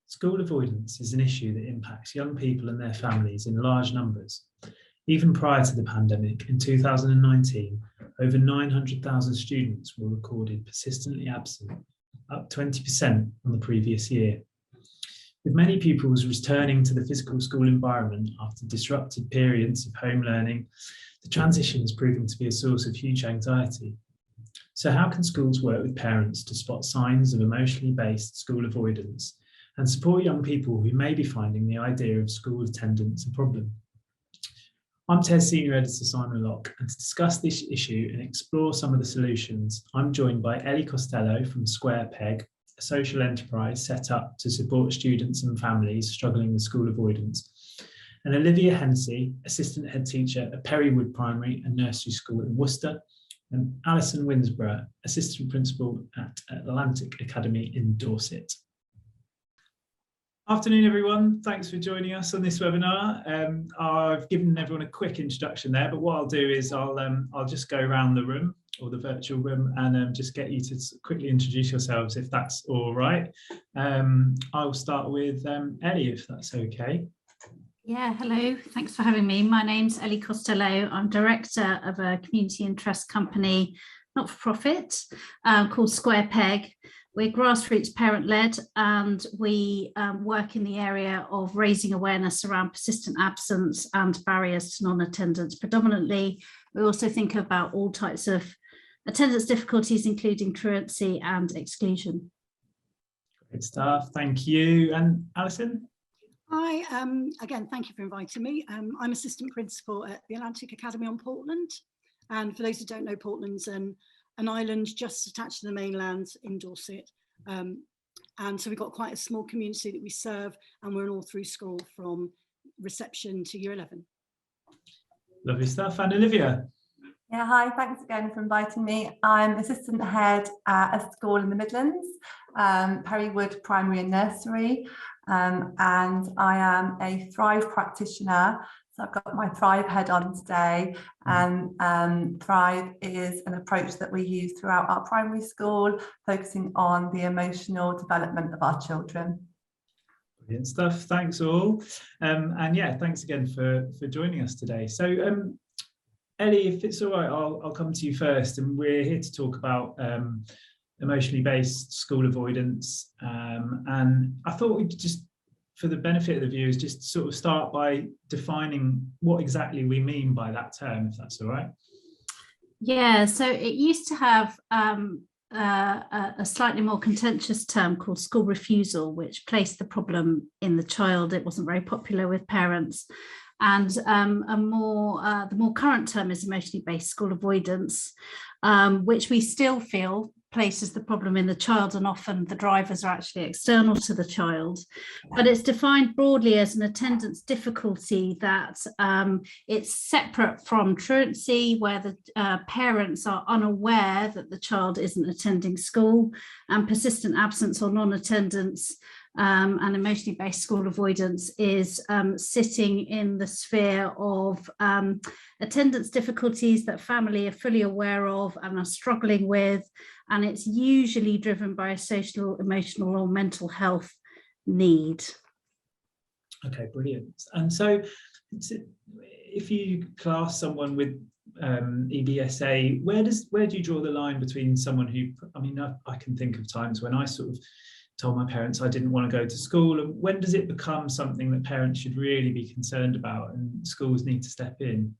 School avoidance is an issue that impacts young people and their families in large numbers. Even prior to the pandemic, in 2019, over 900,000 students were recorded persistently absent, up 20% on the previous year. With many pupils returning to the physical school environment after disrupted periods of home learning, the transition is proving to be a source of huge anxiety. So how can schools work with parents to spot signs of emotionally based school avoidance and support young people who may be finding the idea of school attendance a problem? I'm TES Senior Editor Simon Locke, and to discuss this issue and explore some of the solutions, I'm joined by Ellie Costello from Square Peg, a social enterprise set up to support students and families struggling with school avoidance, and Olivia Hennessey, Assistant Head Teacher at Perrywood Primary and Nursery School in Worcester, and Alison Winsborough, Assistant Principal at Atlantic Academy in Dorset. Afternoon, everyone. Thanks for joining us on this webinar. I've given everyone a quick introduction there, but what I'll do is I'll just go around the room or the virtual room and just get you to quickly introduce yourselves, if that's all right. I'll start with Ellie, if that's okay. Yeah, hello. Thanks for having me. My name's Ellie Costello. I'm director of a community interest company, not for profit, called Square Peg. We're grassroots parent-led, and we work in the area of raising awareness around persistent absence and barriers to non-attendance predominantly. We also think about all types of attendance difficulties, including truancy and exclusion. Great stuff, thank you. And Alison? Hi, again, thank you for inviting me. I'm Assistant Principal at the Atlantic Academy on Portland. And for those who don't know, Portland's an island just attached to the mainland in Dorset. And so we've got quite a small community that we serve, and we're an all through school from reception to year 11. Lovely stuff. And Olivia? Yeah, hi, thanks again for inviting me. I'm Assistant Head at a school in the Midlands, Perrywood Primary and Nursery, and I am a Thrive practitioner. So I've got my Thrive head on today, and Thrive is an approach that we use throughout our primary school, focusing on the emotional development of our children. Brilliant stuff, thanks all. And yeah, thanks again for joining us today. So Ellie, if it's all right, I'll come to you first, and we're here to talk about emotionally based school avoidance. And I thought we'd just, for the benefit of the viewers, just sort of start by defining what exactly we mean by that term, if that's all right. Yeah, so it used to have a slightly more contentious term called school refusal, which placed the problem in the child. It wasn't very popular with parents. And the more current term is emotionally based school avoidance, which we still feel places the problem in the child, and often the drivers are actually external to the child. But it's defined broadly as an attendance difficulty that it's separate from truancy, where the parents are unaware that the child isn't attending school, and persistent absence or non-attendance and emotionally based school avoidance is sitting in the sphere of attendance difficulties that family are fully aware of and are struggling with, and it's usually driven by a social, emotional or mental health need. Okay, brilliant. And so if you class someone with EBSA, where do you draw the line between someone who, I mean, I can think of times when I sort of told my parents I didn't want to go to school, and when does it become something that parents should really be concerned about and schools need to step in?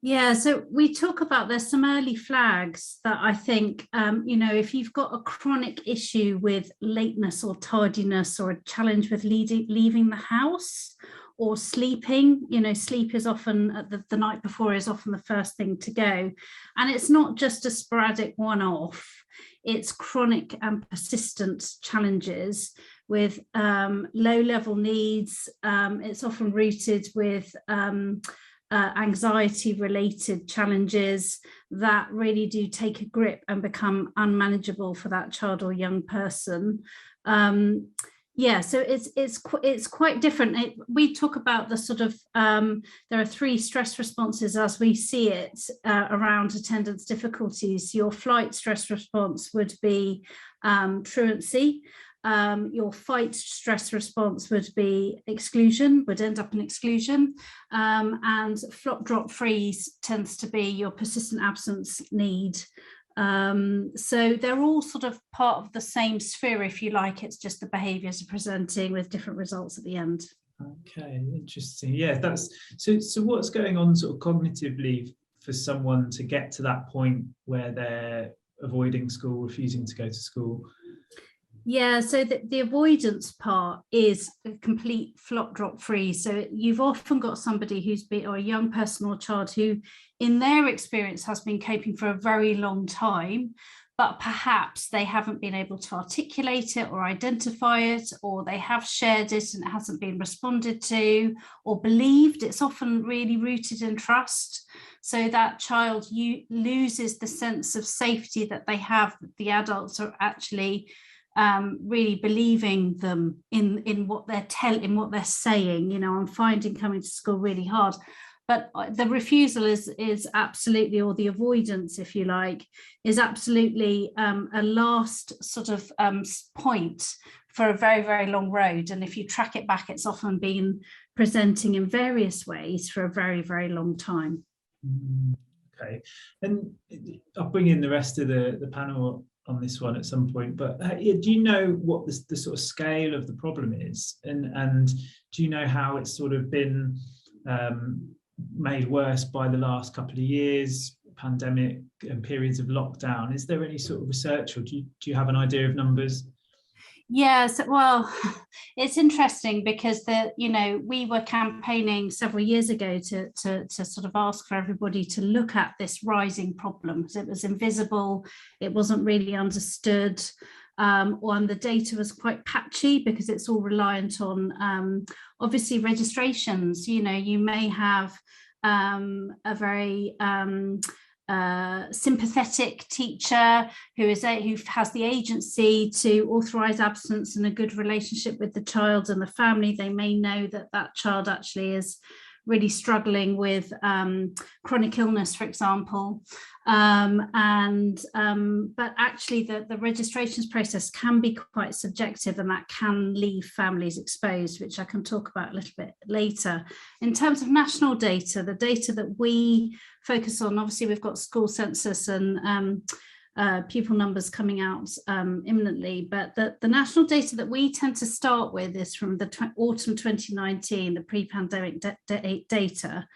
Yeah, so we talk about, there's some early flags that I think, if you've got a chronic issue with lateness or tardiness, or a challenge with leaving the house or sleeping, sleep is often, the night before is often the first thing to go. And it's not just a sporadic one-off, it's chronic and persistent challenges with low-level needs. It's often rooted with anxiety-related challenges that really do take a grip and become unmanageable for that child or young person. Yeah, so it's quite different. We talk about the sort of, there are 3 stress responses as we see it around attendance difficulties. Your flight stress response would be truancy. your fight stress response would be exclusion, would end up in exclusion, and flop drop freeze tends to be your persistent absence need. So they're all sort of part of the same sphere, if you like. It's just the behaviours are presenting with different results at the end. Okay, interesting. Yeah, that's so what's going on sort of cognitively for someone to get to that point where they're avoiding school, refusing to go to school? Yeah, so the avoidance part is a complete flop drop freeze. So you've often got somebody who's been, or a young person or child who in their experience has been coping for a very long time, but perhaps they haven't been able to articulate it or identify it, or they have shared it and it hasn't been responded to or believed. It's often really rooted in trust. So that child loses the sense of safety that they have, that the adults are actually really believing them in what they're what they're saying. You know, I'm finding coming to school really hard. But the refusal is absolutely, or the avoidance, if you like, is absolutely a last sort of point for a very, very long road. And if you track it back, it's often been presenting in various ways for a very, very long time. Okay, and I'll bring in the rest of the panel on this one at some point, but do you know what the sort of scale of the problem is, and do you know how it's sort of been made worse by the last couple of years, pandemic and periods of lockdown? Is there any sort of research, or do you have an idea of numbers? Yes, well, it's interesting because we were campaigning several years ago to sort of ask for everybody to look at this rising problem, because it was invisible, it wasn't really understood, and the data was quite patchy because it's all reliant on obviously registrations. You know, you may have a very sympathetic teacher who has the agency to authorize absence and a good relationship with the child and the family. They may know that that child actually is really struggling with chronic illness, for example, but actually the registrations process can be quite subjective, and that can leave families exposed, which I can talk about a little bit later. In terms of national data, the data that we focus on, obviously we've got school census and pupil numbers coming out imminently, but the national data that we tend to start with is from the autumn 2019, the pre-pandemic data.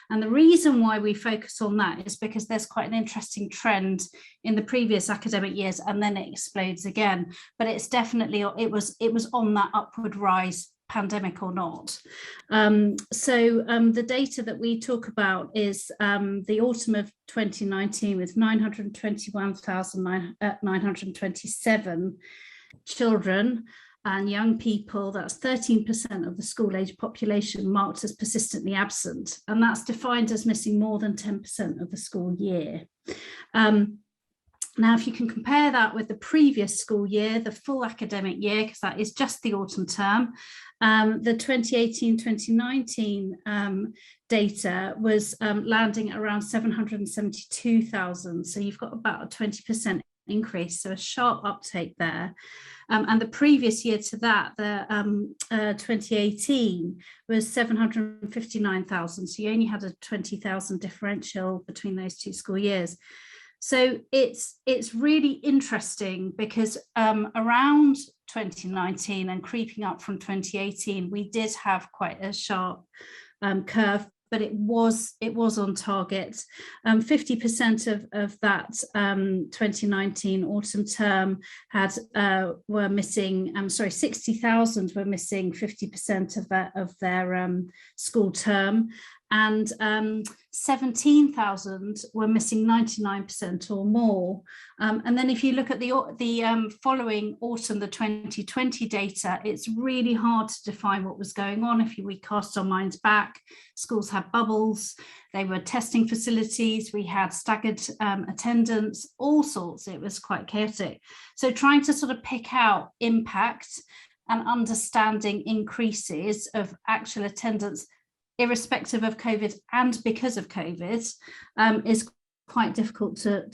And the reason why we focus on that is because there's quite an interesting trend in the previous academic years, and then it explodes again. But it's definitely, it was on that upward rise, pandemic or not. The data that we talk about is the autumn of 2019 with 921,927 children and young people. That's 13% of the school age population marked as persistently absent, and that's defined as missing more than 10% of the school year. Now, if you can compare that with the previous school year, the full academic year, because that is just the autumn term, the 2018-2019 data was landing at around 772,000. So you've got about a 20% increase, so a sharp uptake there. And the previous year to that, the 2018 was 759,000. So you only had a 20,000 differential between those two school years. So it's really interesting because around 2019 and creeping up from 2018, we did have quite a sharp curve, but it was on target. 50% of that 2019 autumn term were missing. 60,000 were missing 50% of their school term, and 17,000 were missing 99% or more. And then if you look at the following autumn, the 2020 data, it's really hard to define what was going on. If we cast our minds back, schools had bubbles, they were testing facilities, we had staggered attendance, all sorts. It was quite chaotic. So trying to sort of pick out impact and understanding increases of actual attendance irrespective of COVID and because of COVID is quite difficult to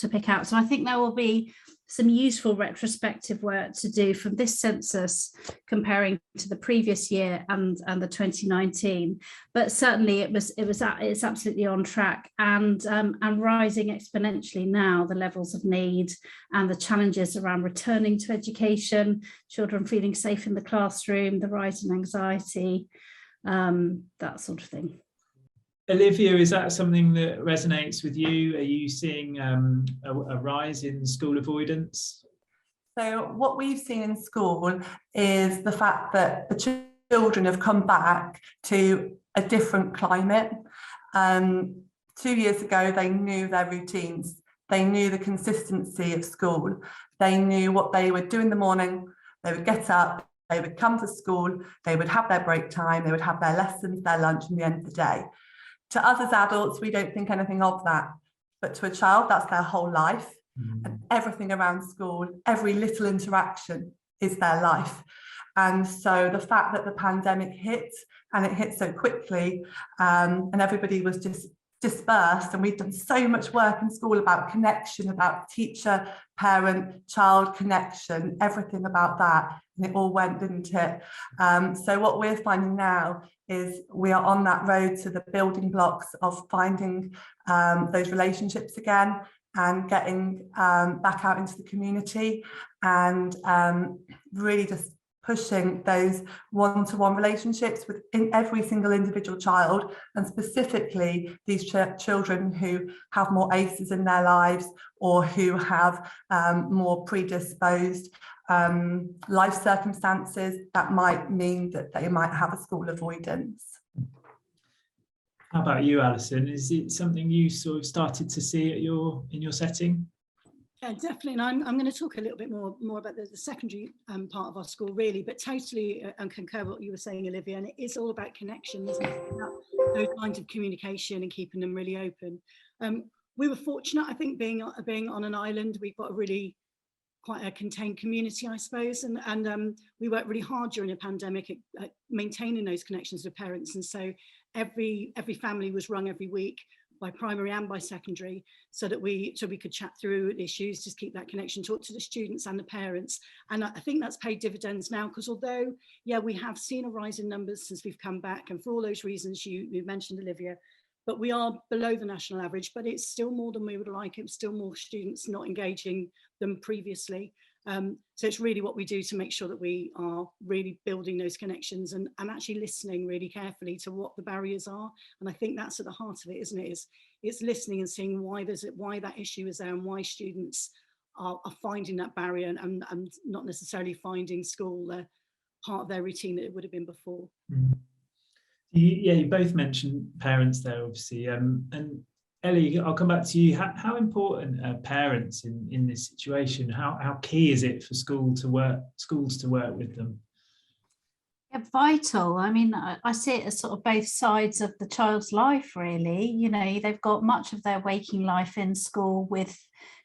pick out. So I think there will be some useful retrospective work to do from this census comparing to the previous year and the 2019, but certainly it's absolutely on track and rising exponentially now, the levels of need and the challenges around returning to education, children feeling safe in the classroom, the rise in anxiety, that sort of thing. Olivia, is that something that resonates with you? Are you seeing a rise in school avoidance? So what we've seen in school is the fact that the children have come back to a different climate. 2 years ago, they knew their routines. They knew the consistency of school. They knew what they would do in the morning. They would get up, they would come to school, they would have their break time, they would have their lessons, their lunch, and the end of the day. To us as adults, we don't think anything of that. But to a child, that's their whole life. And everything around school, every little interaction is their life. And so the fact that the pandemic hit, and it hit so quickly, and everybody was just dispersed, and we've done so much work in school about connection, about teacher, parent, child connection, everything about that, and it all went, didn't it? So what we're finding now is we are on that road to the building blocks of finding those relationships again and getting back out into the community and really just pushing those one-to-one relationships within every single individual child, and specifically these children who have more ACEs in their lives or who have more predisposed life circumstances that might mean that they might have a school avoidance. How about you, Alison? Is it something you sort of started to see at in your setting? Yeah, definitely. And I'm going to talk a little bit more about the secondary part of our school, really, but totally concur with what you were saying, Olivia. And it is all about connection, isn't it? About those lines of communication and keeping them really open. We were fortunate, I think, being on an island. We've got quite a contained community, I suppose, and we worked really hard during the pandemic at maintaining those connections with parents. And so every family was rung every week by primary and by secondary, so we could chat through issues, just keep that connection, talk to the students and the parents. And I think that's paid dividends now, because although, yeah, we have seen a rise in numbers since we've come back, and for all those reasons you mentioned, Olivia, but we are below the national average, but it's still more than we would like. It's still more students not engaging than previously. So it's really what we do to make sure that we are really building those connections and actually listening really carefully to what the barriers are. And I think that's at the heart of it, isn't it? It's listening and seeing why that issue is there, and why students are finding that barrier and not necessarily finding school part of their routine that it would have been before. Mm-hmm. You both mentioned parents there, obviously, and Ellie, I'll come back to you. How important are parents in this situation? How key is it for schools to work with them? Yeah, vital. I mean, I see it as sort of both sides of the child's life, really. You know, they've got much of their waking life in school with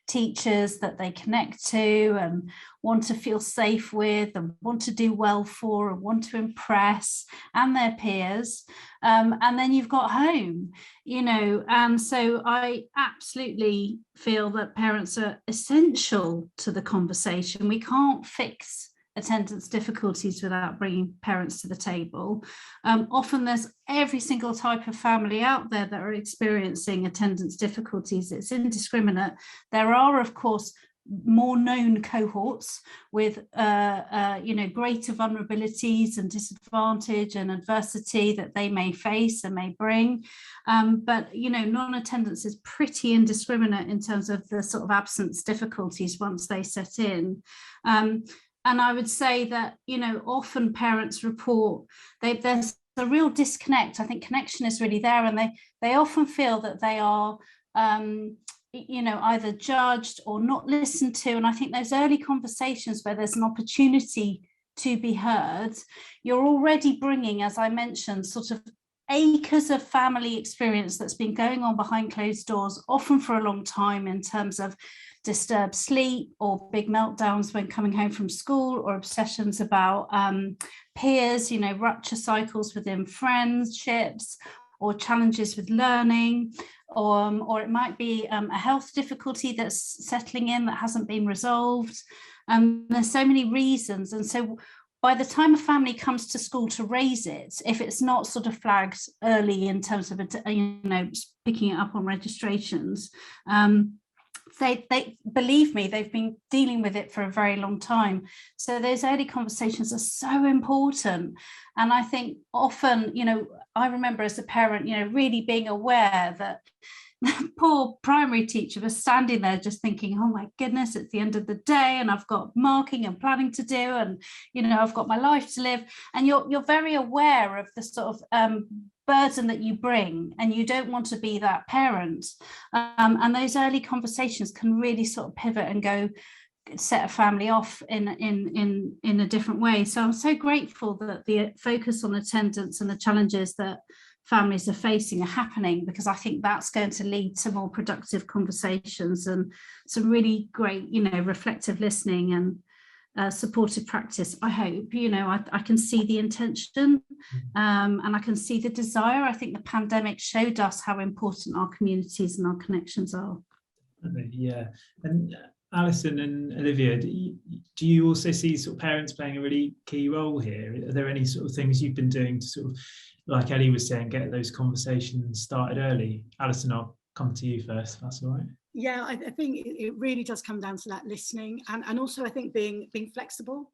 teachers that they connect to and want to feel safe with and want to do well for and want to impress, and their peers. And then you've got home, you know, and so I absolutely feel that parents are essential to the conversation. We can't fix attendance difficulties without bringing parents to the table. Often there's every single type of family out there that are experiencing attendance difficulties. It's indiscriminate. There are, of course, more known cohorts with greater vulnerabilities and disadvantage and adversity that they may face and may bring, but non-attendance is pretty indiscriminate in terms of the sort of absence difficulties once they set in. And I would say that, often parents report there's a real disconnect. I think connection is really there, and they often feel that they are, either judged or not listened to. And I think those early conversations where there's an opportunity to be heard, you're already bringing, as I mentioned, sort of acres of family experience that's been going on behind closed doors, often for a long time, in terms of disturbed sleep or big meltdowns when coming home from school, or obsessions about peers, rupture cycles within friendships, or challenges with learning, or it might be a health difficulty that's settling in that hasn't been resolved. There's so many reasons, and so by the time a family comes to school to raise it, if it's not sort of flagged early in terms of picking it up on registrations, they believe me, they've been dealing with it for a very long time. So those early conversations are so important. And I think often, I remember as a parent, really being aware that the poor primary teacher was standing there just thinking, oh my goodness, it's the end of the day and I've got marking and planning to do, and I've got my life to live. And you're very aware of the sort of burden that you bring, and you don't want to be that parent. And those early conversations can really sort of pivot and go set a family off in a different way. So I'm so grateful that the focus on attendance and the challenges that families are facing are happening, because I think that's going to lead to more productive conversations and some really great, reflective listening and supportive practice. I hope, I can see the intention and I can see the desire. I think the pandemic showed us how important our communities and our connections are. Yeah. And Alison and Olivia, do you also see sort of parents playing a really key role here? Are there any sort of things you've been doing to sort of, like Ellie was saying, get those conversations started early? Alison, I'll come to you first, if that's all right. Yeah, I think it really does come down to that listening, and also I think being flexible,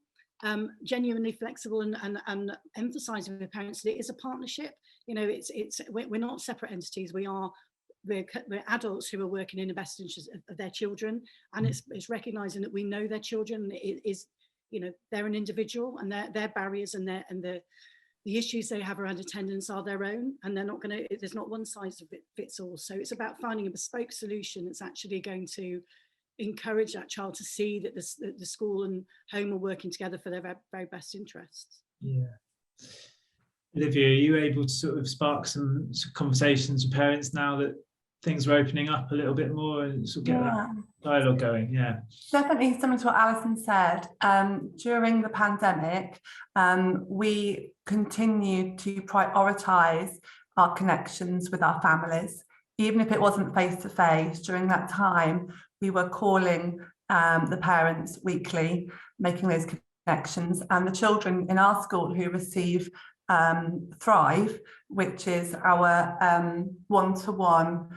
genuinely flexible, and emphasising with parents that it is a partnership. We're not separate entities. We're adults who are working in the best interest of their children, and it's recognising that we know their children. It is, they're an individual, and their barriers and the issues they have around attendance are their own, and they're not going to, there's not one size fits all. So it's about finding a bespoke solution that's actually going to encourage that child to see that the school and home are working together for their very best interests. Yeah. Olivia, are you able to sort of spark some conversations with parents now that things are opening up a little bit more and sort of get that dialogue going? Yeah, definitely similar to what Alison said. During the pandemic, we continued to prioritise our connections with our families, even if it wasn't face to face. During that time, we were calling the parents weekly, making those connections, and the children in our school who receive Thrive, which is our one-to-one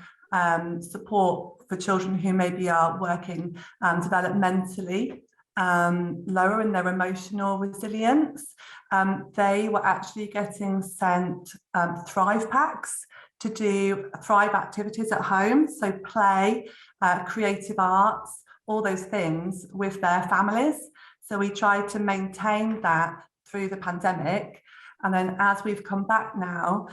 support for children who maybe are working developmentally lower in their emotional resilience. They were actually getting sent Thrive packs to do Thrive activities at home, so play, creative arts, all those things with their families. So we tried to maintain that through the pandemic. And then as we've come back now,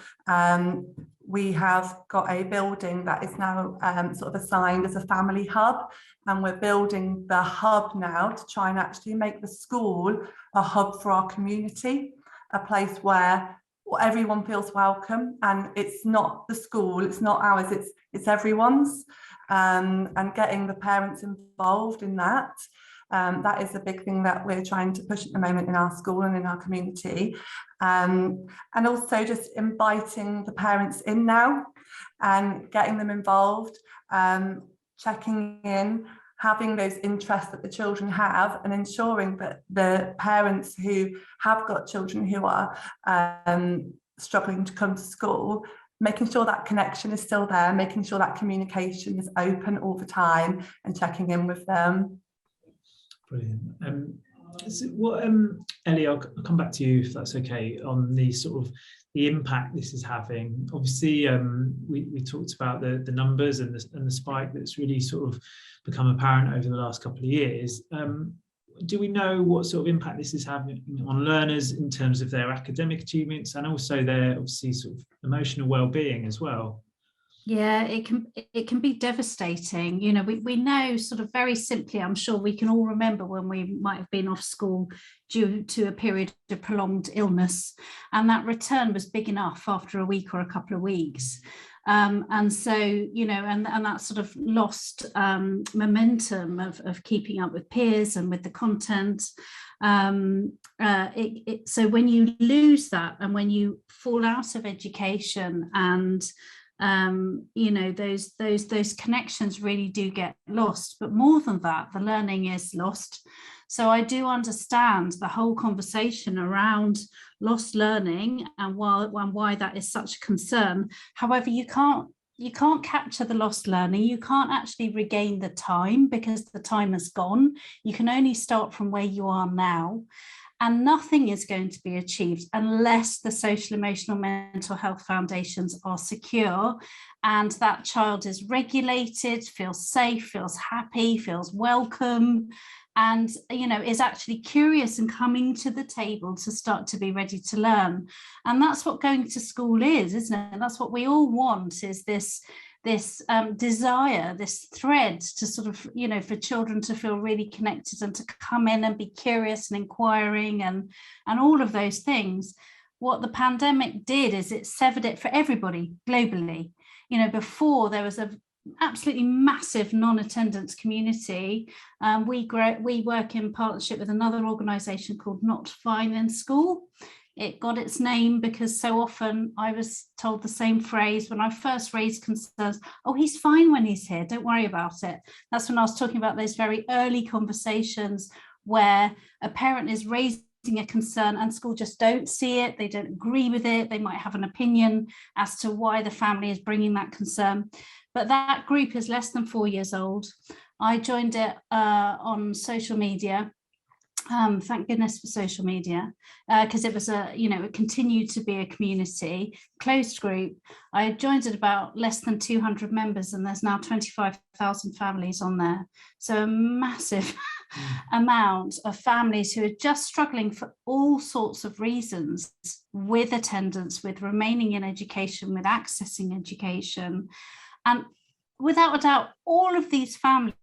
we have got a building that is now sort of assigned as a family hub, and we're building the hub now to try and actually make the school a hub for our community, a place where everyone feels welcome, and it's not the school, it's not ours, it's everyone's, and getting the parents involved in that. That is a big thing that we're trying to push at the moment in our school and in our community. And also just inviting the parents in now and getting them involved, checking in, having those interests that the children have, and ensuring that the parents who have got children who are struggling to come to school, making sure that connection is still there, making sure that communication is open all the time, and checking in with them. Brilliant. Ellie, I'll come back to you if that's okay, on the sort of the impact this is having. Obviously, we talked about the numbers and the spike that's really sort of become apparent over the last couple of years. Do we know what sort of impact this is having on learners in terms of their academic achievements and also their obviously sort of emotional well-being as well? Yeah, it can be devastating. We know sort of very simply, I'm sure we can all remember when we might have been off school due to a period of prolonged illness, and that return was big enough after a week or a couple of weeks. And so, you know, and that sort of lost momentum of keeping up with peers and with the content. So when you lose that, and when you fall out of education, and you know, those connections really do get lost. But more than that, the learning is lost. So I do understand the whole conversation around lost learning and why that is such a concern. However, you can't capture the lost learning. You can't actually regain the time, because the time has gone. You can only start from where you are now. And nothing is going to be achieved unless the social, emotional, mental health foundations are secure, and that child is regulated, feels safe, feels happy, feels welcome, and, you know, is actually curious and coming to the table to start to be ready to learn. And that's what going to school is, isn't it? And that's what we all want, is this desire, this thread to sort of, you know, for children to feel really connected and to come in and be curious and inquiring and all of those things. What the pandemic did is it severed it for everybody globally. You know, before there was a absolutely massive non-attendance community. We work in partnership with another organisation called Not Fine in School. It got its name because so often I was told the same phrase when I first raised concerns: oh, he's fine when he's here, don't worry about it. That's when I was talking about those very early conversations where a parent is raising a concern and school just don't see it, they don't agree with it, they might have an opinion as to why the family is bringing that concern. But that group is less than 4 years old. I joined it on social media. Thank goodness for social media, because it was it continued to be a community, closed group. I joined at about less than 200 members, and there's now 25,000 families on there. So a massive amount of families who are just struggling for all sorts of reasons with attendance, with remaining in education, with accessing education. And without a doubt, all of these families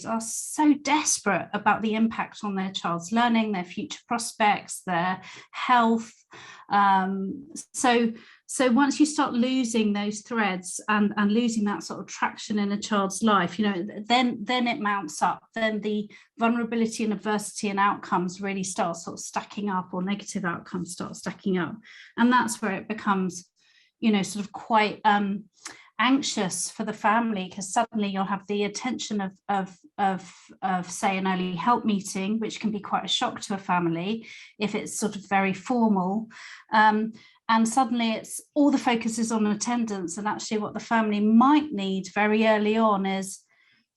are so desperate about the impact on their child's learning, their future prospects, their health. So once you start losing those threads and losing that sort of traction in a child's life, you know, then it mounts up. Then the vulnerability and adversity and outcomes really start sort of stacking up, or negative outcomes start stacking up. And that's where it becomes, you know, sort of quite anxious for the family, because suddenly you'll have the attention of say an early help meeting, which can be quite a shock to a family if it's sort of very formal, and suddenly it's all the focus is on attendance, and actually what the family might need very early on is,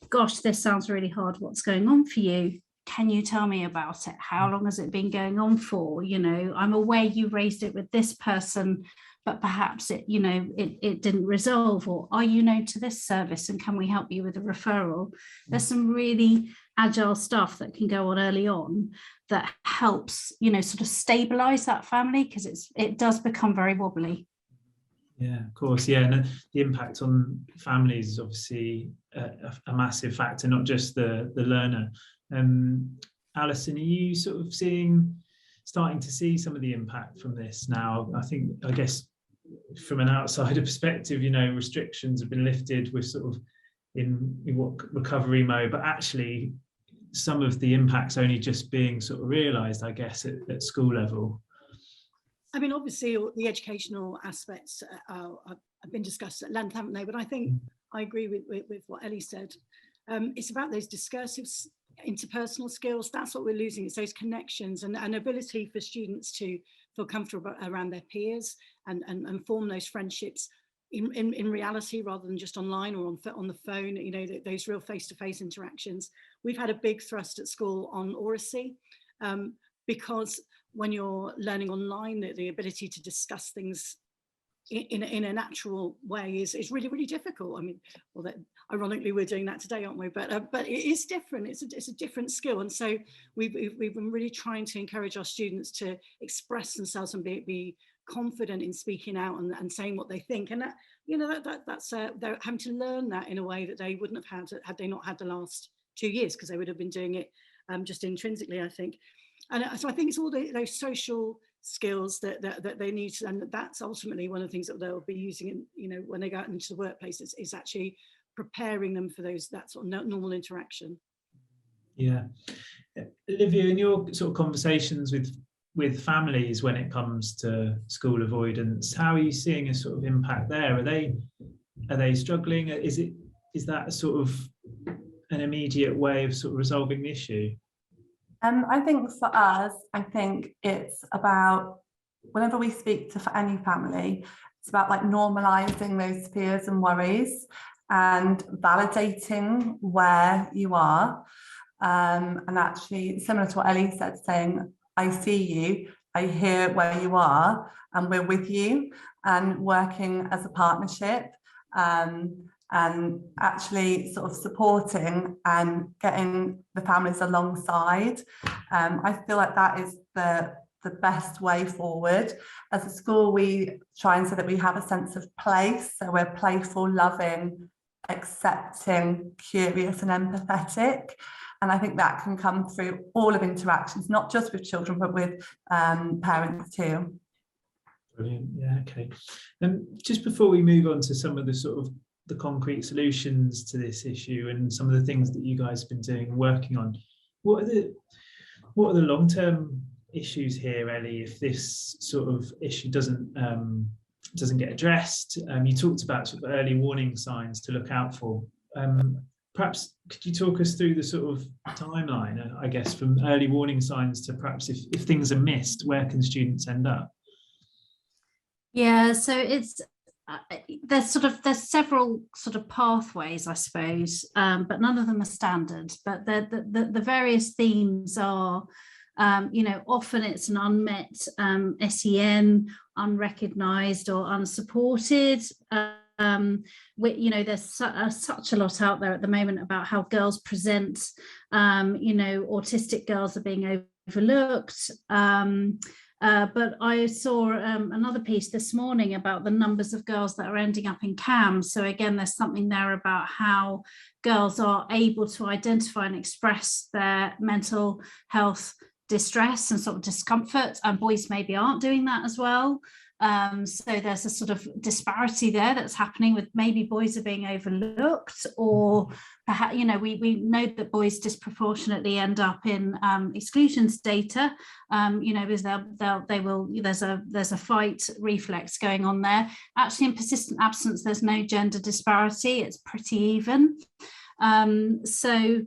gosh, this sounds really hard, what's going on for you? Can you tell me about it? How long has it been going on for? You know, I'm aware you raised it with this person, but perhaps it didn't resolve, or are you known to this service and can we help you with a referral? There's some really agile stuff that can go on early on that helps, you know, sort of stabilize that family, because it does become very wobbly. Yeah, of course. Yeah, and the impact on families is obviously a massive factor, not just the learner. Alison, are you sort of starting to see some of the impact from this now? I guess from an outsider perspective, you know, restrictions have been lifted, we're sort of in what recovery mode, but actually some of the impacts only just being sort of realised, I guess, at school level. I mean, obviously the educational aspects have been discussed at length, haven't they? But I think I agree with what Ellie said. It's about those discursive interpersonal skills. That's what we're losing. It's those connections and ability for students to feel comfortable around their peers and form those friendships in reality rather than just online or on the phone, you know, those real face-to-face interactions. We've had a big thrust at school on oracy, because when you're learning online, the ability to discuss things in a natural way is really, really difficult. I mean, well, ironically, we're doing that today, aren't we? But it is different. It's a different skill, and so we've been really trying to encourage our students to express themselves and be confident in speaking out and saying what they think. And that, you know, that's they're having to learn that in a way that they wouldn't have had they not had the last 2 years, because they would have been doing it just intrinsically, I think. And so I think it's all those social skills that they need to, and that's ultimately one of the things that they'll be using in, you know, when they go out into the workplace, is actually preparing them for that sort of normal interaction. Yeah. Olivia, in your sort of conversations with families when it comes to school avoidance, how are you seeing a sort of impact there? Are they struggling? Is that a sort of an immediate way of sort of resolving the issue? I think for us, I think it's about, whenever we speak to any family, it's about like normalizing those fears and worries and validating where you are. And actually, similar to what Ellie said, saying, I see you, I hear where you are, and we're with you, and working as a partnership, and actually sort of supporting and getting the families alongside. I feel like that is the best way forward. As a school, we try and say that we have a sense of place, so we're playful, loving, accepting, curious and empathetic. And I think that can come through all of interactions, not just with children, but with parents too. Brilliant. Yeah, okay. Just before we move on to some of the sort of the concrete solutions to this issue and some of the things that you guys have been doing and working on, what are the long-term issues here, Ellie, if this sort of issue doesn't get addressed? You talked about sort of early warning signs to look out for. Perhaps could you talk us through the sort of timeline, I guess, from early warning signs to perhaps if things are missed, where can students end up? Yeah, so it's there's several sort of pathways, I suppose, but none of them are standard. But the various themes are, you know, often it's an unmet SEN, unrecognised or unsupported. You know, there's such a lot out there at the moment about how girls present. You know, autistic girls are being overlooked. But I saw another piece this morning about the numbers of girls that are ending up in CAMS. So again, there's something there about how girls are able to identify and express their mental health distress and sort of discomfort, and boys maybe aren't doing that as well. So there's a sort of disparity there that's happening, with maybe boys are being overlooked, or perhaps, you know, we know that boys disproportionately end up in exclusions data, you know, because there's a fight reflex going on there. Actually, in persistent absence, there's no gender disparity, it's pretty even. The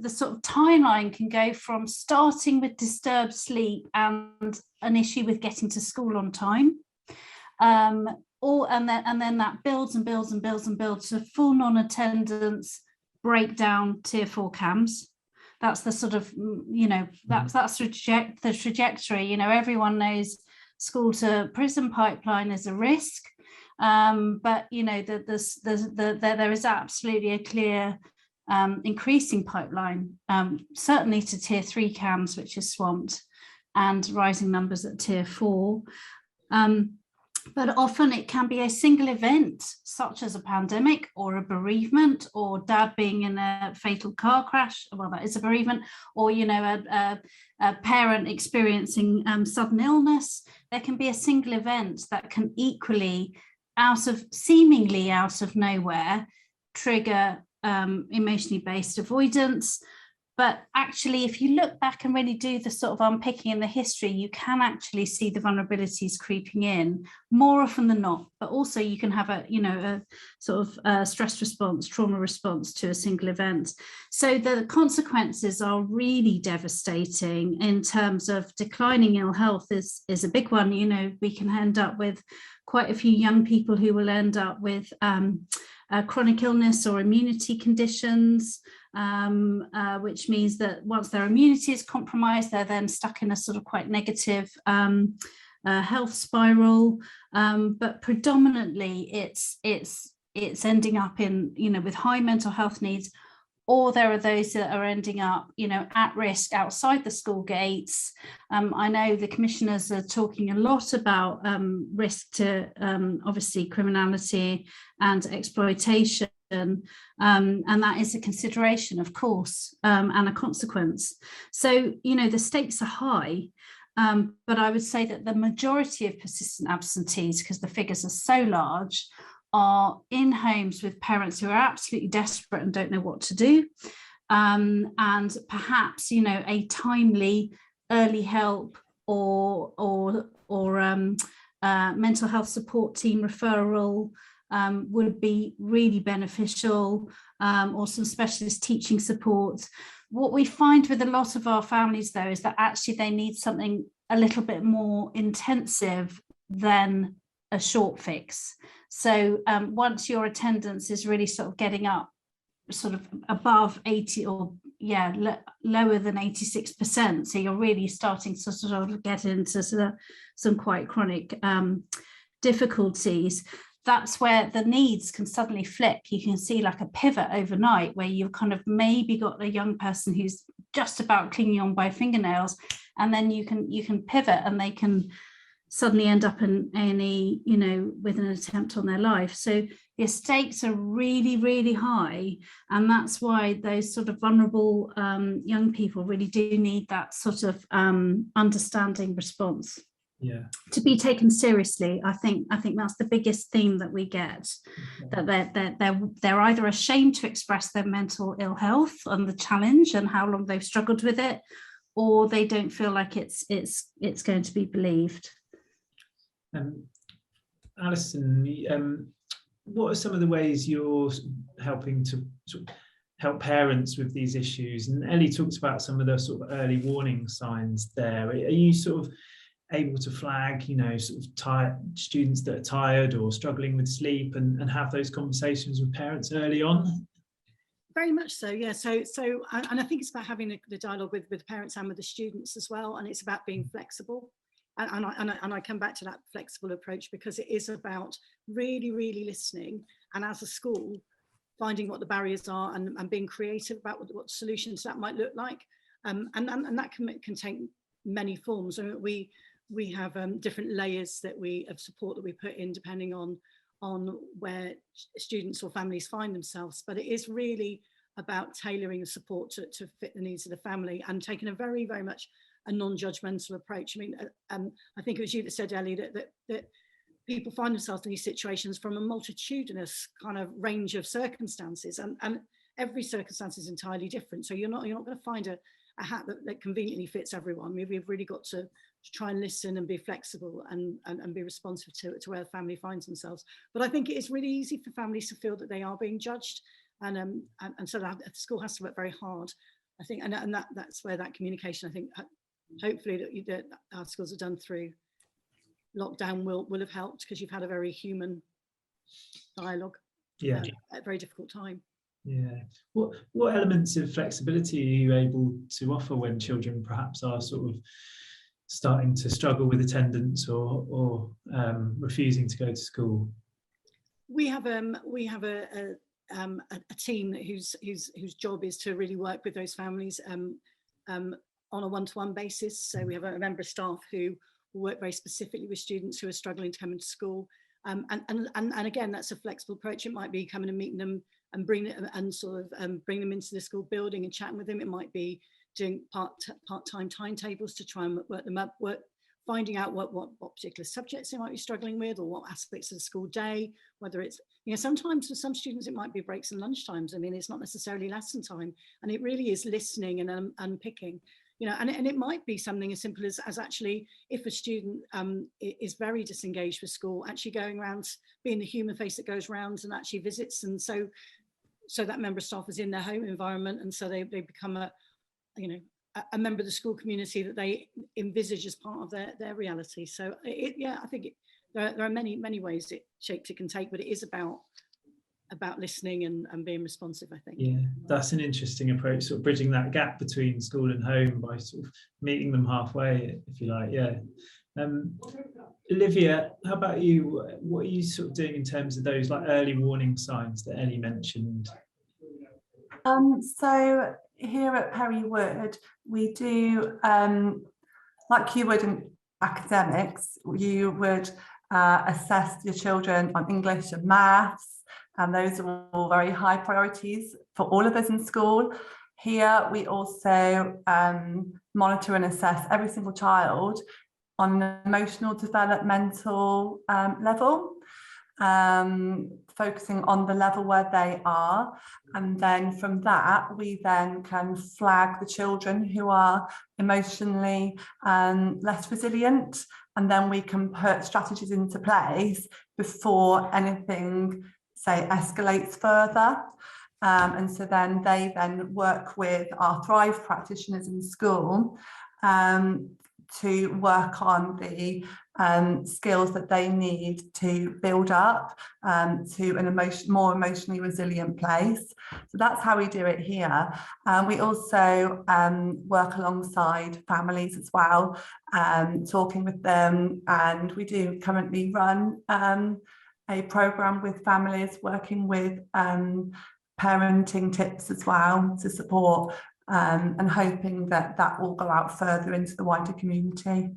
sort of timeline can go from starting with disturbed sleep and an issue with getting to school on time, and then that builds and builds and builds and builds to full non-attendance, breakdown, tier 4 CAMS. That's the sort of, you know, that's the trajectory. You know, everyone knows school to prison pipeline is a risk, but you know there is absolutely a clear increasing pipeline, certainly to tier 3 CAMS, which is swamped, and rising numbers at tier 4. But often it can be a single event, such as a pandemic or a bereavement, or dad being in a fatal car crash. Well, that is a bereavement, or, you know, a parent experiencing sudden illness. There can be a single event that can equally, seemingly out of nowhere, trigger emotionally based avoidance. But actually, if you look back and really do the sort of unpicking in the history, you can actually see the vulnerabilities creeping in more often than not. But also you can have a sort of stress response, trauma response to a single event. So the consequences are really devastating in terms of declining ill health is a big one. You know, we can end up with quite a few young people who will end up with chronic illness or immunity conditions, which means that once their immunity is compromised, they're then stuck in a sort of quite negative health spiral. But predominantly, it's ending up in, you know, with high mental health needs, or there are those that are ending up, you know, at risk outside the school gates. I know the commissioners are talking a lot about risk to obviously criminality and exploitation, and that is a consideration, of course, and a consequence. So, you know, the stakes are high. But I would say that the majority of persistent absentees, because the figures are so large, are in homes with parents who are absolutely desperate and don't know what to do. And perhaps, you know, a timely early help or mental health support team referral would be really beneficial, or some specialist teaching support. What we find with a lot of our families, though, is that actually they need something a little bit more intensive than a short fix. So once your attendance is really sort of getting up sort of above 80 or lower than 86%, so you're really starting to sort of get into sort of some quite chronic difficulties, that's where the needs can suddenly flip. You can see like a pivot overnight where you've kind of maybe got a young person who's just about clinging on by fingernails, and then you can pivot and they can suddenly end up in A&E, you know, with an attempt on their life. So the stakes are really, really high, and that's why those sort of vulnerable young people really do need that sort of understanding response. Yeah. To be taken seriously. I think that's the biggest theme that we get, that they're either ashamed to express their mental ill health and the challenge and how long they've struggled with it, or they don't feel like it's going to be believed. Alison, what are some of the ways you're helping to sort of help parents with these issues? And Ellie talks about some of the sort of early warning signs there. Are you sort of able to flag, you know, sort of tired students that are tired or struggling with sleep, and have those conversations with parents early on? Very much so, yeah. So and I think it's about having the dialogue with the parents and with the students as well, and it's about being flexible. And I come back to that flexible approach, because it is about really, really listening, and as a school, finding what the barriers are and being creative about what solutions that might look like. And that can take many forms. I mean, we have different layers of support that we put in depending on where students or families find themselves. But it is really about tailoring the support to fit the needs of the family, and taking a very, very much a non-judgmental approach. I mean, I think it was you that said, Ellie, that people find themselves in these situations from a multitudinous kind of range of circumstances, and every circumstance is entirely different. So you're not going to find a hat that conveniently fits everyone. We've really got to try and listen and be flexible and be responsive to where the family finds themselves. But I think it is really easy for families to feel that they are being judged, and so that the school has to work very hard, I think, and that's where that communication, I think, hopefully that our schools have done through lockdown will have helped, because you've had a very human dialogue at a very difficult time. Yeah. What elements of flexibility are you able to offer when children perhaps are sort of starting to struggle with attendance or refusing to go to school? We have a team whose job is to really work with those families on a one-to-one basis. So we have a member of staff who work very specifically with students who are struggling to come into school. And again, that's a flexible approach. It might be coming and meeting them and bring them into the school building and chatting with them. It might be doing part-time timetables to try and work them up, finding out what particular subjects they might be struggling with, or what aspects of the school day, whether it's, you know, sometimes for some students it might be breaks and lunch times. I mean, it's not necessarily lesson time, and it really is listening and unpicking. You know, and it might be something as simple as actually, if a student is very disengaged with school, actually going around, being the human face that goes around and actually visits, and so that member of staff is in their home environment, and so they become a member of the school community that they envisage as part of their reality. So I think there are many ways shapes it can take, but it is about listening and being responsive, I think. Yeah, that's an interesting approach, sort of bridging that gap between school and home by sort of meeting them halfway, if you like. Yeah. Olivia, how about you? What are you sort of doing in terms of those like early warning signs that Ellie mentioned? So here at Perry Wood, we do, like you would in academics, you would assess your children on English and maths, and those are all very high priorities for all of us in school. Here we also monitor and assess every single child on an emotional developmental level, focusing on the level where they are, and then from that we then can flag the children who are emotionally less resilient, and then we can put strategies into place before anything, say, escalates further. And so then they then work with our Thrive practitioners in school to work on the skills that they need to build up to an more emotionally resilient place. So that's how we do it here. We also work alongside families as well, talking with them, and we do currently run a programme with families, working with parenting tips as well to support, and hoping that that will go out further into the wider community.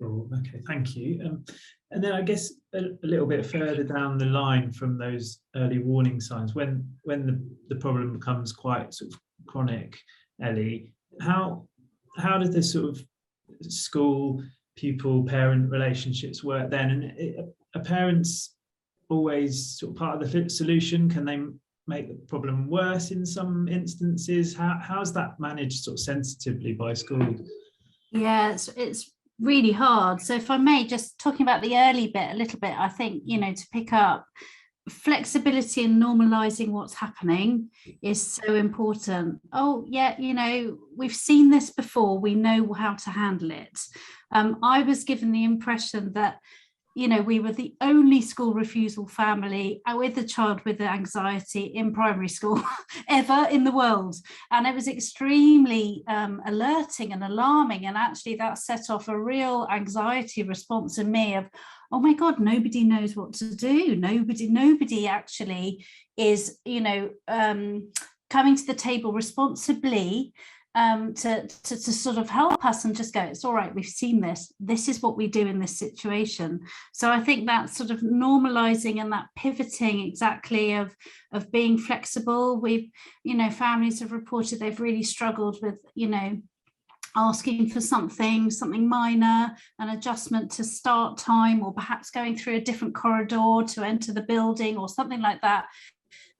Cool. Okay, thank you. And then I guess a little bit further down the line from those early warning signs, when the problem becomes quite sort of chronic, Ellie, how do the sort of school pupil parent relationships work then? And are parents always sort of part of the solution? Can they make the problem worse in some instances? How's that managed sort of sensitively by schools? Yeah, it's really hard. So if I may, just talking about the early bit a little bit, I think, to pick up, flexibility and normalizing what's happening is so important. Oh yeah, we've seen this before, we know how to handle it. I was given the impression that we were the only school refusal family with a child with anxiety in primary school ever in the world. And it was extremely alerting and alarming. And actually that set off a real anxiety response in me of, oh my God, nobody knows what to do. Nobody actually is, coming to the table responsibly to sort of help us and just go, it's all right, we've seen this is what we do in this situation. So I think that sort of normalizing and that pivoting exactly of being flexible. We've, families have reported they've really struggled with, asking for something minor, an adjustment to start time, or perhaps going through a different corridor to enter the building or something like that.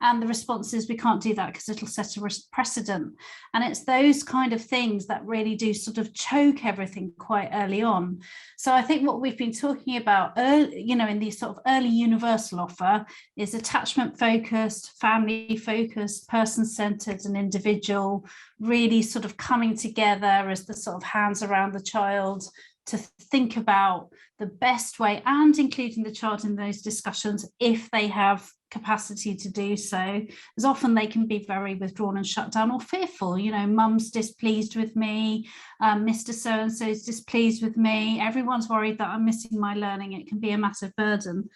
And the response is, we can't do that because it'll set a precedent. And it's those kind of things that really do sort of choke everything quite early on. So I think what we've been talking about early, in the sort of early universal offer is attachment focused, family focused, person centered and individual, really sort of coming together as the sort of hands around the child to think about the best way, and including the child in those discussions if they have capacity to do so, as often they can be very withdrawn and shut down or fearful. Mum's displeased with me, Mr. So-and-so is displeased with me, everyone's worried that I'm missing my learning. It can be a massive burden.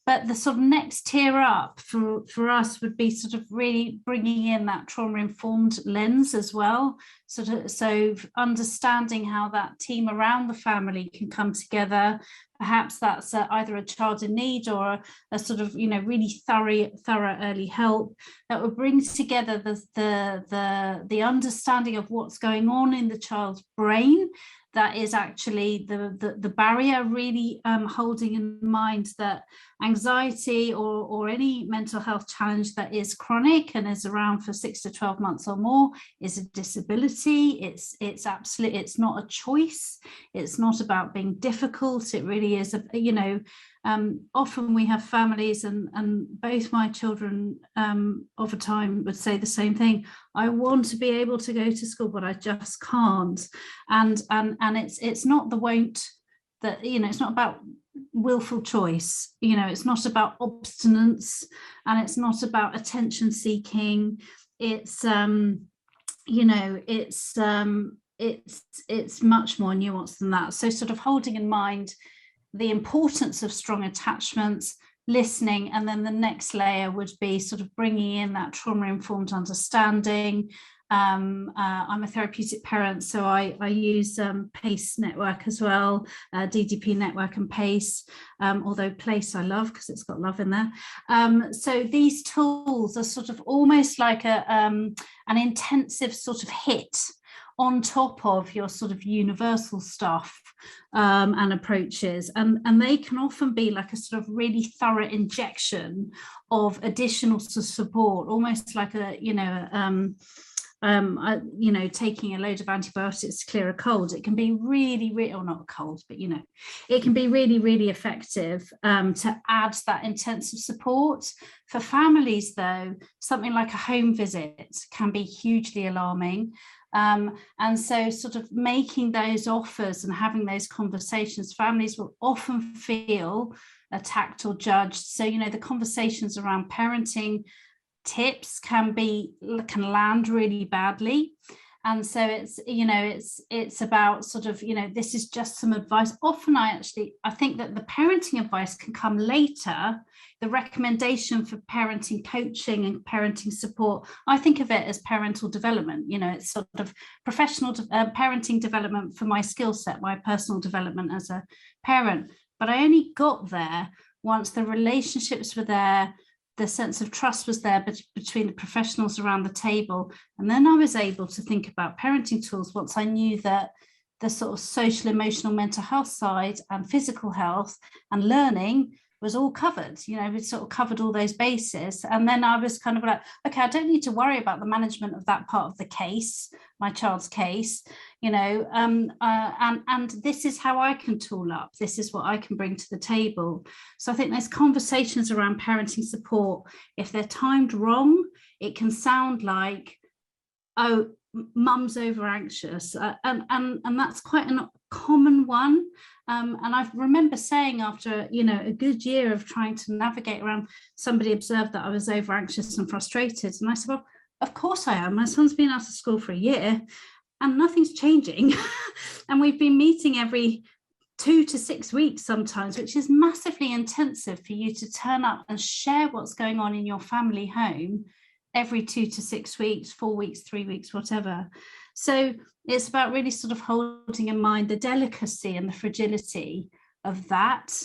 But the sort of next tier up for us would be sort of really bringing in that trauma-informed lens as well. So understanding how that team around the family can come together. Perhaps that's either a child in need or a sort of, really thorough early help that will bring together the understanding of what's going on in the child's brain. That is actually the barrier, really holding in mind that anxiety or any mental health challenge that is chronic and is around for 6 to 12 months or more is a disability. It's absolutely, it's not a choice. It's not about being difficult. It really is, often we have families, and both my children of a time would say the same thing. I want to be able to go to school, but I just can't. And it's not the won't that, it's not about willful choice. It's not about obstinance, and it's not about attention seeking. It's it's much more nuanced than that. So sort of holding in mind the importance of strong attachments, listening, and then the next layer would be sort of bringing in that trauma-informed understanding, I'm a therapeutic parent, so I use PACE network as well, DDP network and PACE, although PLACE I love because it's got love in there. So these tools are sort of almost like an intensive sort of hit on top of your sort of universal stuff and approaches, and they can often be like a sort of really thorough injection of additional support, almost like a taking a load of antibiotics to clear a cold. It can be really, or not a cold, but it can be really, really effective to add that intensive support. For families, though, something like a home visit can be hugely alarming. And so sort of making those offers and having those conversations, families will often feel attacked or judged. So, the conversations around parenting tips can land really badly. And so it's about sort of, this is just some advice. Often I think that the parenting advice can come later. The recommendation for parenting coaching and parenting support, I think of it as parental development. It's sort of professional parenting development for my skill set, my personal development as a parent. But I only got there once the relationships were there, the sense of trust was there between the professionals around the table. And then I was able to think about parenting tools once I knew that the sort of social, emotional, mental health side and physical health and learning was all covered. We sort of covered all those bases. And then I was kind of like, okay, I don't need to worry about the management of that part of the case, my child's case, and this is how I can tool up. This is what I can bring to the table. So I think there's conversations around parenting support. If they're timed wrong, it can sound like, oh, mum's over anxious, and that's quite a common one. And I remember saying after a good year of trying to navigate around, somebody observed that I was over anxious and frustrated, and I said, well, of course I am. My son's been out of school for a year and nothing's changing. And we've been meeting every 2 to 6 weeks sometimes, which is massively intensive for you to turn up and share what's going on in your family home every 2 to 6 weeks, 4 weeks, 3 weeks, whatever. So it's about really sort of holding in mind the delicacy and the fragility of that,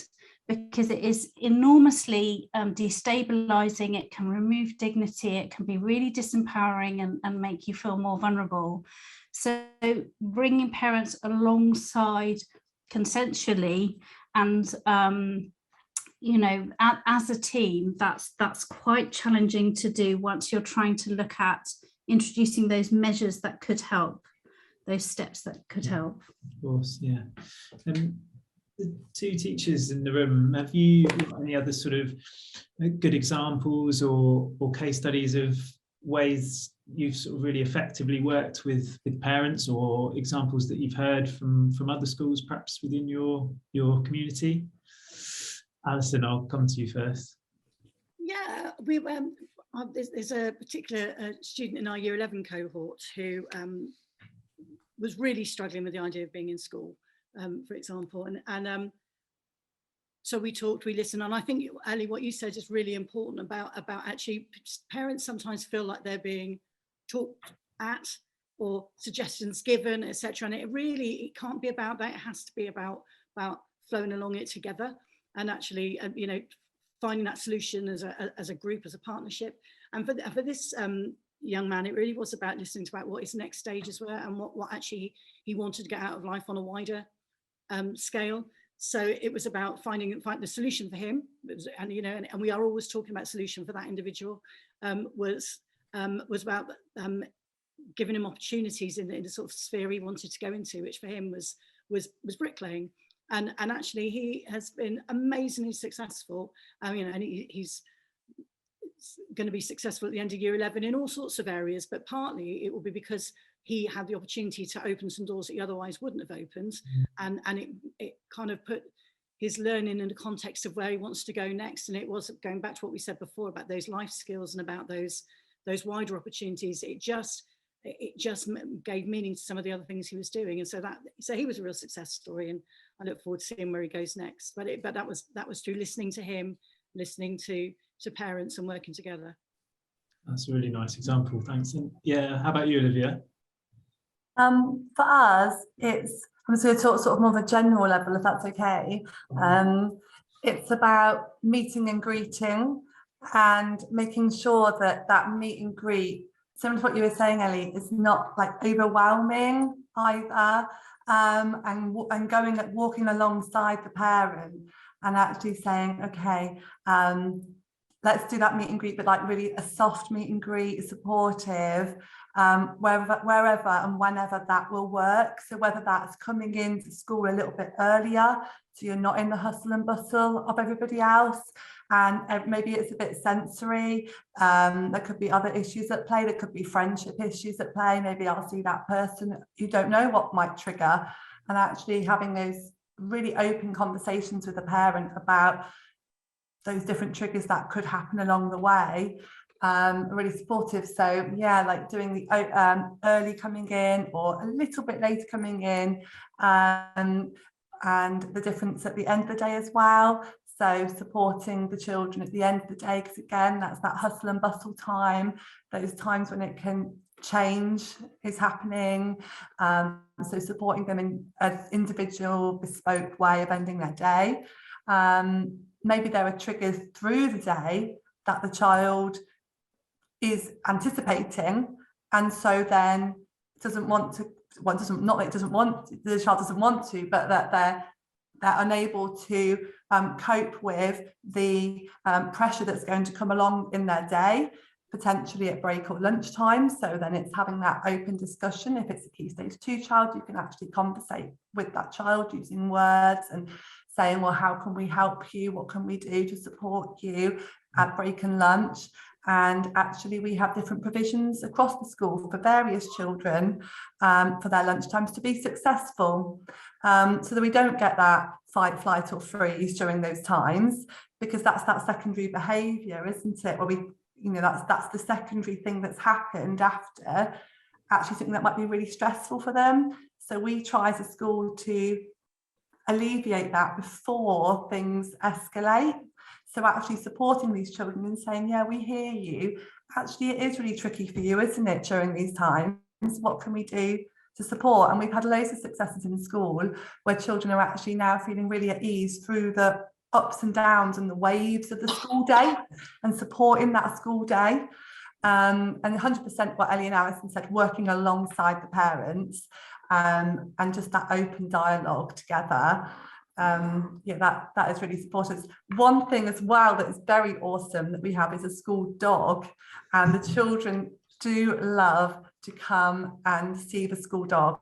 because it is enormously destabilizing. It can remove dignity. It can be really disempowering and make you feel more vulnerable. So bringing parents alongside consensually and as a team, that's quite challenging to do once you're trying to look at introducing those measures that could help, those steps that could help. Of course, yeah. The two teachers in the room, have you got any other sort of good examples or case studies of ways you've sort of really effectively worked with parents, or examples that you've heard from other schools, perhaps within your community? Alison, I'll come to you first. Yeah, there's a particular student in our Year 11 cohort who was really struggling with the idea of being in school, for example. And so we talked, we listened, and I think, Ellie, what you said is really important about actually parents sometimes feel like they're being talked at or suggestions given, etc. And it can't be about that. It has to be about flowing along it together. And actually, finding that solution as a group, as a partnership. And for this young man, it really was about listening to what his next stages were and what actually he wanted to get out of life on a wider scale. So it was about finding the solution for him, and we are always talking about solution for that individual. Was about giving him opportunities in the sort of sphere he wanted to go into, which for him was bricklaying. And actually, he has been amazingly successful. And he's going to be successful at the end of Year 11 in all sorts of areas. But partly it will be because he had the opportunity to open some doors that he otherwise wouldn't have opened, and it kind of put his learning in the context of where he wants to go next. And it was going back to what we said before about those life skills and about those wider opportunities. It just gave meaning to some of the other things he was doing, and so he was a real success story. And I look forward to seeing where he goes next. But that was through listening to him, listening to parents, and working together. That's a really nice example. Thanks. And yeah, how about you, Olivia? For us, I'm just going to talk sort of more of a general level, if that's okay. It's about meeting and greeting and making sure that that meet and greet, similar to what you were saying, Ellie, is not like overwhelming either, and walking alongside the parent and actually saying, okay, let's do that meet and greet, but like really a soft meet and greet, supportive, wherever and whenever that will work. So whether that's coming into school a little bit earlier, so you're not in the hustle and bustle of everybody else, and maybe it's a bit sensory. There could be other issues at play. There could be friendship issues at play. Maybe I'll see that person, you don't know what might trigger, and actually having those really open conversations with the parent about those different triggers that could happen along the way, really supportive. So yeah, like doing the early coming in or a little bit later coming in, and the difference at the end of the day as well. So supporting the children at the end of the day, because again, that's that hustle and bustle time, those times when it can change is happening. So supporting them in an individual bespoke way of ending their day. Maybe there are triggers through the day that the child is anticipating, and so then doesn't want to, well, doesn't, not that it doesn't want, the child doesn't want to, but that they're unable to cope with the pressure that's going to come along in their day, potentially at break or lunchtime. So then it's having that open discussion. If it's a Key Stage 2 child, you can actually conversate with that child using words and saying, well, how can we help you? What can we do to support you at break and lunch? And actually we have different provisions across the school for various children for their lunchtimes to be successful, so that we don't get that fight, flight or freeze during those times, because that's that secondary behaviour, isn't it? Where we, you know, that's the secondary thing that's happened after actually something that might be really stressful for them. So we try as a school to alleviate that before things escalate. So actually supporting these children and saying, yeah, we hear you. Actually, it is really tricky for you, isn't it, during these times? What can we do to support? And we've had loads of successes in school where children are actually now feeling really at ease through the ups and downs and the waves of the school day and supporting that school day. And 100% what Ellie and Alison said, working alongside the parents, and just that open dialogue together. Yeah, that is really supportive. One thing as well that is very awesome that we have is a school dog, and the children do love to come and see the school dog.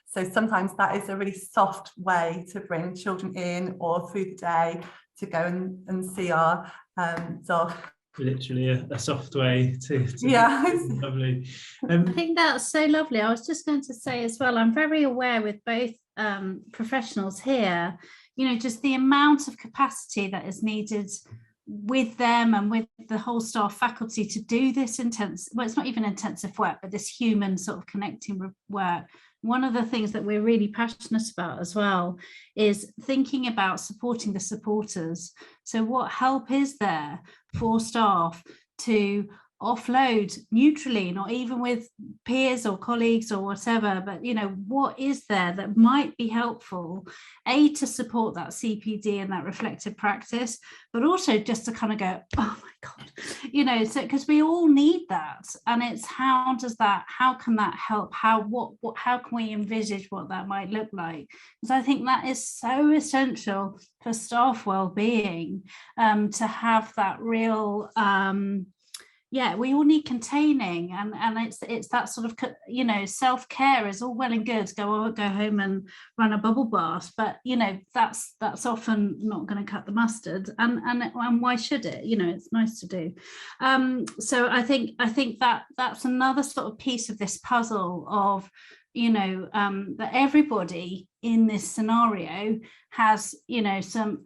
So sometimes that is a really soft way to bring children in or through the day to go and see our dog. Literally a soft way to yeah. Lovely. I think that's so lovely. I was just going to say as well, I'm very aware with both professionals here, you know, just the amount of capacity that is needed with them and with the whole staff faculty to do this intense, well, it's not even intensive work, but this human sort of connecting work. One of the things that we're really passionate about as well is thinking about supporting the supporters. So what help is there for staff to offload neutrally, not even with peers or colleagues or whatever, but you know, what is there that might be helpful, A, to support that CPD and that reflective practice, but also just to kind of go, oh my God, you know, so because we all need that. And it's how can that help? How can we envisage what that might look like? Because I think that is so essential for staff well-being, to have that real yeah, we all need containing, and it's that sort of, you know, self-care is all well and good, go home and run a bubble bath, but you know, that's often not going to cut the mustard, and why should it? You know, it's nice to do. So I think that's another sort of piece of this puzzle of, you know, that everybody in this scenario has, you know,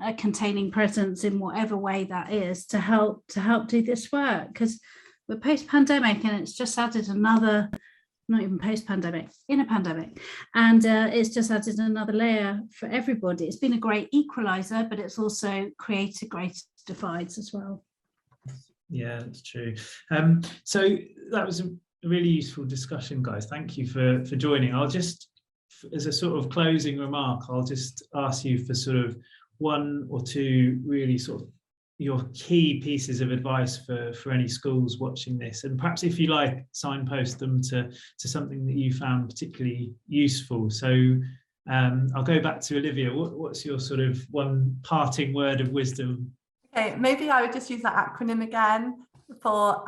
a containing presence in whatever way that is to help do this work, because we're post-pandemic and it's just added another, not even post-pandemic, in a pandemic, and it's just added another layer for everybody. It's been a great equalizer, but it's also created great divides as well. Yeah, that's true. So that was a really useful discussion, guys. Thank you for joining. I'll just, as a sort of closing remark, I'll just ask you for sort of one or two really sort of your key pieces of advice for any schools watching this, and perhaps if you like, signpost them to something that you found particularly useful. So I'll go back to Olivia. What's your sort of one parting word of wisdom? Okay, maybe I would just use that acronym again for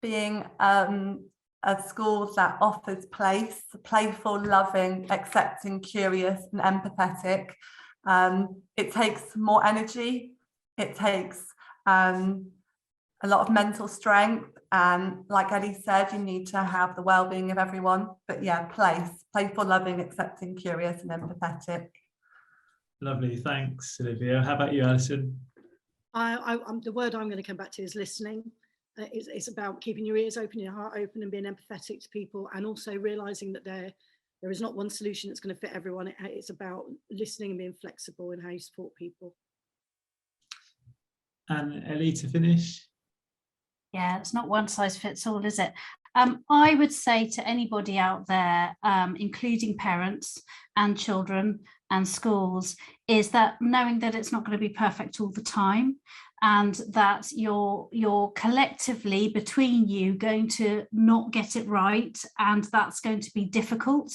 being a school that offers place, playful, loving, accepting, curious and empathetic. It takes more energy, it takes a lot of mental strength, and like Ellie said, you need to have the well-being of everyone. But yeah, playful, loving, accepting, curious and empathetic. Lovely, thanks Olivia. How about you, Alison? The word I'm going to come back to is listening. It's about keeping your ears open, your heart open, and being empathetic to people, and also realizing that there is not one solution that's going to fit everyone. It's about listening and being flexible in how you support people. And Ellie, to finish? Yeah, it's not one size fits all, is it? I would say to anybody out there, including parents and children and schools, is that knowing that it's not going to be perfect all the time, and that you're collectively between you going to not get it right, and that's going to be difficult.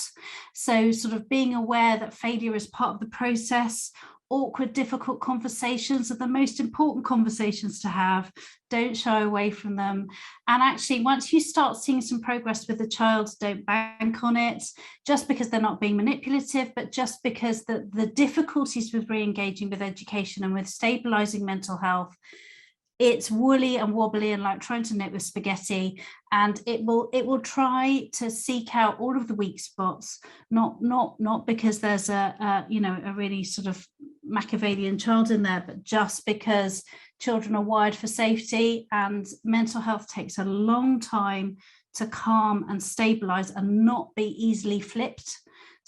So sort of being aware that failure is part of the process. Awkward, difficult conversations are the most important conversations to have. Don't shy away from them. And actually, once you start seeing some progress with the child, don't bank on it just because they're not being manipulative, but just because the difficulties with re-engaging with education and with stabilizing mental health, it's woolly and wobbly and like trying to knit with spaghetti, and it will try to seek out all of the weak spots, not because there's a really sort of Machiavellian child in there, but just because children are wired for safety, and mental health takes a long time to calm and stabilize and not be easily flipped.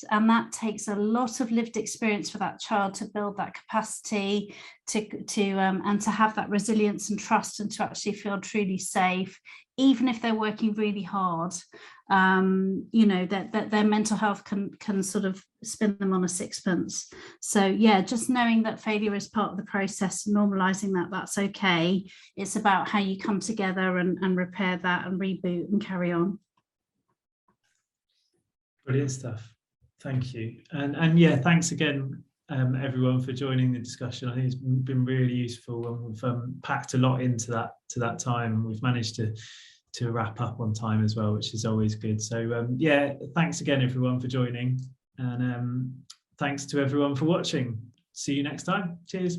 And that takes a lot of lived experience for that child to build that capacity and to have that resilience and trust, and to actually feel truly safe, even if they're working really hard. That their mental health can sort of spin them on a sixpence. So yeah, just knowing that failure is part of the process, normalizing that's okay. It's about how you come together and repair that and reboot and carry on. Brilliant stuff. Thank you. And yeah, thanks again, everyone, for joining the discussion. I think it's been really useful, and we've packed a lot into that time, and we've managed to wrap up on time as well, which is always good. So yeah, thanks again, everyone, for joining, and thanks to everyone for watching. See you next time. Cheers.